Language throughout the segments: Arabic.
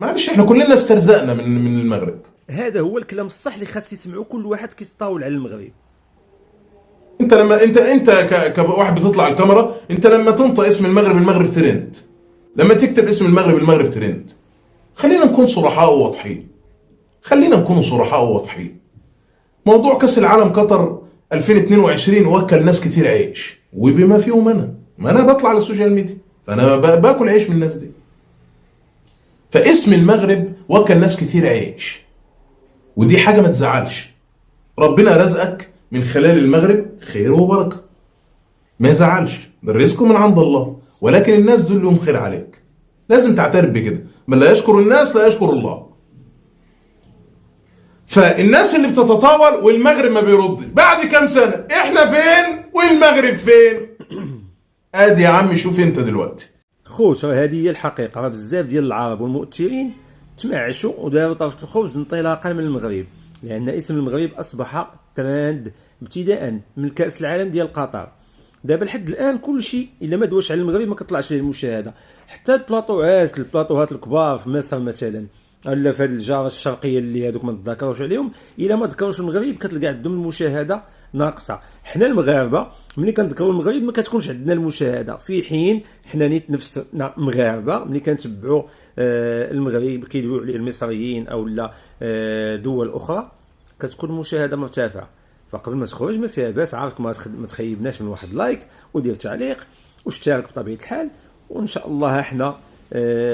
معلش احنا كلنا استرزقنا من المغرب. هذا هو الكلام الصح اللي خاص يسمعوا كل واحد كيتطاول على المغرب. انت لما انت كواحد بتطلع الكاميرا، انت لما تنطق اسم المغرب، المغرب ترند. لما تكتب اسم المغرب، المغرب ترند. خلينا نكون صرحاء وواضحين. خلينا نكون صرحاء وواضحين. موضوع كأس العالم قطر 2022 وكل ناس كتير عيش، وبما فيهم انا. ما انا بطلع على السوشيال ميديا، فانا باكل عيش من الناس دي. فاسم المغرب وكل ناس كتير عيش، ودي حاجة ما تزعلش. ربنا رزقك من خلال المغرب خير وبركة، ما يزعلش. الرزق من عند الله، ولكن الناس دول لهم خير عليك. لازم تعترف بكده. من لا يشكر الناس لا يشكر الله. فالناس اللي بتتطاول والمغرب ما بيرد، بعد كام سنة احنا فين والمغرب فين؟ ادي يا عم شوف انت دلوقتي. خوت هذه هي الحقيقه. راه بزاف ديال العرب والمؤثرين تمعشوا وداروا طرف الخبز انطلاقا من المغرب، لان اسم المغرب اصبح ترند ابتداء من كاس العالم ديال قطر. دابا لحد الان كل شيء الا ما دوش على المغرب ما كطلعش ليه المشاهده. حتى البلاطوهات الكبار في مصر مثلا، ولا في هذه الجاره الشرقيه اللي هذوك ما نتذكروش عليهم، الا ما ذكروش المغرب كتلقى عندهم المشاهده ناقصه. حنا المغاربه ملي كنذكروا المغرب ما كتكونش عندنا المشاهده، في حين حنا نيت نفسنا مغاربه ملي كنتبعوا المغرب كيدويو عليه المصريين او لا دول اخرى كتكون المشاهده مرتفعه. فقبل ما تخرج ما فيها باس، عارفك ما تخيبناش من واحد لايك ودير تعليق واشترك بطبيعه الحال، وان شاء الله احنا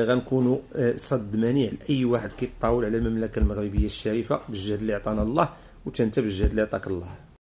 غنكونوا صد منيع لاي واحد كيطاول على المملكه المغربيه الشريفه بالجهد اللي عطانا الله، وانت بالجهد اللي عطاك الله.